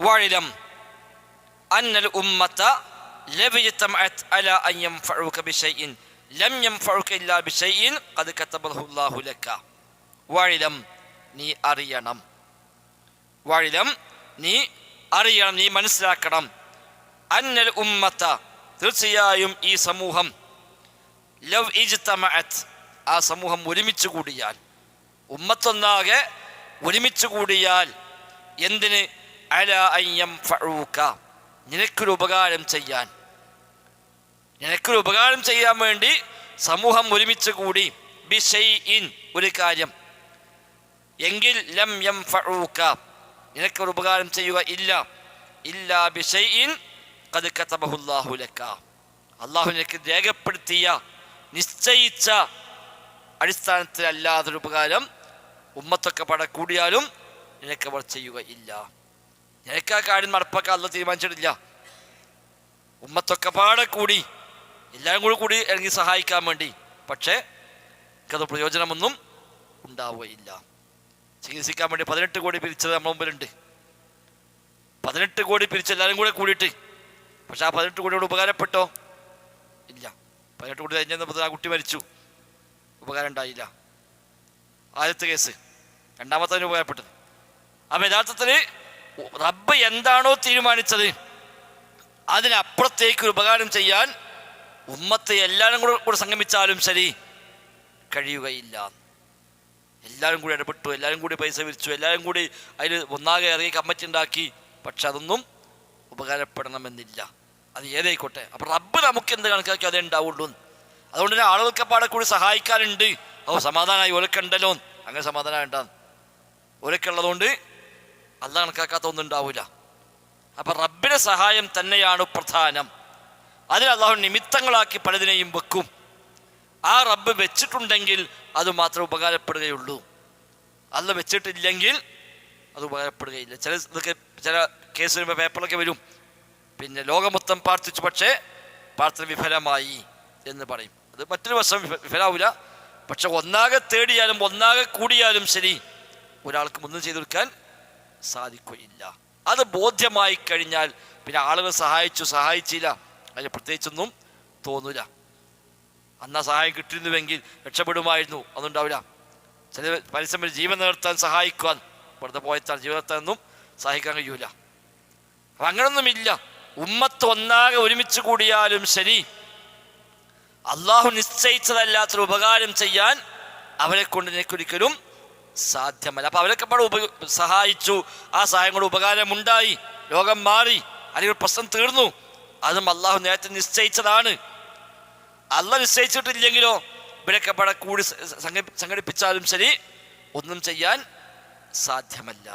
വഅലം അന്നൽ ഉമ്മത ലൗ ഇജ്തമഅത് അലാ അൻ യൻഫഉക ബിശൈഇൻ ലം യൻഫഉക ഇല്ലാ ബിശൈഇൻ ഖദ് കതബഹു അല്ലാഹു ലക. വഅലം നീ അറിയണം, വഅലം നീ അറിയണം, നീ മനസ്സിലാക്കണം. അന്നൽ ഉമ്മത തീർച്ചയായും ഈ സമൂഹം, ലൗ ഇജ്തമഅത് ആ സമൂഹം ഒരുമിച്ച് കൂടിയാൽ, ഉമ്മത്തൊന്നാകെ ഒരുമിച്ച് കൂടിയാൽ എന്തിന്? അലാ അൻ യൻഫഉക നിനക്കൊരു ഉപകാരം ചെയ്യാൻ, നിനക്കൊരു ഉപകാരം ചെയ്യാൻ വേണ്ടി സമൂഹം ഒരുമിച്ച് കൂടി, ബിശൈഇൻ ഒരു കാര്യം, എങ്കിൽ ലം യൻഫഉക നിനക്കൊരു ഉപകാരം ചെയ്യുക ഇല്ല, ഇല്ലാ ബിശൈഇൻ ഖദ് കതബഹു അല്ലാഹു ലക അല്ലാഹു നിനക്ക് രേഖപ്പെടുത്തിയ നിശ്ചയിച്ച അടിസ്ഥാനത്തിൽ അല്ലാതൊരു ഉപകാരം ഉമ്മത്തൊക്കെ പട കൂടിയാലും നിനക്കവർ ചെയ്യുക ഇല്ല. നിനക്ക് ആ കാര്യം നടപ്പാക്കാൻ അല്ലാഹു തീരുമാനിച്ചിട്ടില്ല. ഉമ്മത്തൊക്കെ പാടെ കൂടി എല്ലാവരും കൂടി ഇറങ്ങി സഹായിക്കാൻ വേണ്ടി, പക്ഷേ എനിക്കത് പ്രയോജനമൊന്നും ഉണ്ടാവുകയില്ല. ചികിത്സിക്കാൻ വേണ്ടി 18 കോടി പിരിച്ചത് നമ്മുടെ മുമ്പിലുണ്ട്. 18 കോടി പിരിച്ച് എല്ലാവരും കൂടെ കൂടിയിട്ട്, പക്ഷെ ആ 18 കോടിയോട് ഉപകാരപ്പെട്ടോ? ഇല്ല. 18 കോടി കഴിഞ്ഞപ്പോൾ ആ കുട്ടി മരിച്ചു, ഉപകാരം ഉണ്ടായില്ല. ആദ്യത്തെ കേസ്. രണ്ടാമത്തതിന് ഉപകാരപ്പെട്ടത്. അപ്പം യഥാർത്ഥത്തിൽ റബ്ബ് എന്താണോ തീരുമാനിച്ചത് അതിനപ്പുറത്തേക്ക് ഉപകാരം ചെയ്യാൻ ഉമ്മത്ത് എല്ലാവരും കൂടെ സംഗമിച്ചാലും ശരി കഴിയുകയില്ല. എല്ലാവരും കൂടി ഇടപെട്ടു, എല്ലാവരും കൂടി പൈസ വിരിച്ചു, എല്ലാവരും കൂടി അതിൽ ഒന്നാകെ ഇറങ്ങി കമ്മിറ്റി ഉണ്ടാക്കി, പക്ഷെ അതൊന്നും ഉപകാരപ്പെടണമെന്നില്ല. അത് ഏതായിക്കോട്ടെ. അപ്പം റബ്ബ് നമുക്ക് എന്ത് കണക്കാക്കി അതേ ഉണ്ടാവുള്ളൂ. അതുകൊണ്ട് തന്നെ ആളുകൾക്ക് പാടെ കൂടി സഹായിക്കാനുണ്ട്. സമാധാനമായി ഒലക്കുണ്ടല്ലോ, അങ്ങനെ സമാധാനം ഉണ്ടാകും. ഒലക്കുള്ളതുകൊണ്ട് അല്ല കണക്കാക്കാത്ത ഒന്നും ഉണ്ടാവില്ല. അപ്പം റബ്ബിൻ്റെ സഹായം തന്നെയാണ് പ്രധാനം. അതിൽ അള്ളാഹു നിമിത്തങ്ങളാക്കി പലതിനെയും വെക്കും. ആ റബ്ബ് വെച്ചിട്ടുണ്ടെങ്കിൽ അത് മാത്രമേ ഉപകാരപ്പെടുകയുള്ളൂ. അല്ല വെച്ചിട്ടില്ലെങ്കിൽ അത് ഉപകാരപ്പെടുകയില്ല. ചില കേസ് വരുമ്പോൾ പേപ്പറൊക്കെ വരും, പിന്നെ ലോകം മൊത്തം പ്രാർത്ഥിച്ചു പക്ഷേ പ്രാർത്ഥന വിഫലമായി എന്ന് പറയും. അത് മറ്റൊരു വശം വിഫലാവില്ല. പക്ഷെ ഒന്നാകെ തേടിയാലും ഒന്നാകെ കൂടിയാലും ശരി ഒരാൾക്ക് ഒന്നും ചെയ്തു കൊടുക്കാൻ സാധിക്കുകയില്ല. അത് ബോധ്യമായി കഴിഞ്ഞാൽ പിന്നെ ആളുകൾ സഹായിച്ചില്ല അതിന് പ്രത്യേകിച്ചൊന്നും തോന്നില്ല. അന്നാ സഹായം കിട്ടിയിരുന്നുവെങ്കിൽ രക്ഷപ്പെടുമായിരുന്നു, അതുണ്ടാവില്ല. ചില പരിശ്രമം ജീവൻ നിലനിർത്താൻ സഹായിക്കുവാൻ വെറുതെ പോയത്താൽ ജീവൻ നിർത്താനൊന്നും സഹായിക്കാൻ കഴിയൂല. അപ്പം അങ്ങനൊന്നുമില്ല. ഉമ്മത്ത് ഒന്നാകെ ഒരുമിച്ച് കൂടിയാലും ശരി അള്ളാഹു നിശ്ചയിച്ചതല്ലാത്തൊരു ഉപകാരം ചെയ്യാൻ അവരെ കൊണ്ട് നിനക്കൊരിക്കലും സാധ്യമല്ല. അപ്പം അവരൊക്കെ പാടെ സഹായിച്ചു, ആ സഹായം കൊണ്ട് ഉപകാരമുണ്ടായി, ലോകം മാറി, അല്ലെങ്കിൽ പ്രശ്നം തീർന്നു. അതും അള്ളാഹു നേരത്തെ നിശ്ചയിച്ചതാണ്. അള്ളാഹ് നിശ്ചയിച്ചിട്ടില്ലെങ്കിലോ ഇവരൊക്കെ പാടെ കൂടി സംഘടിപ്പിച്ചാലും ശരി ഒന്നും ചെയ്യാൻ സാധ്യമല്ല.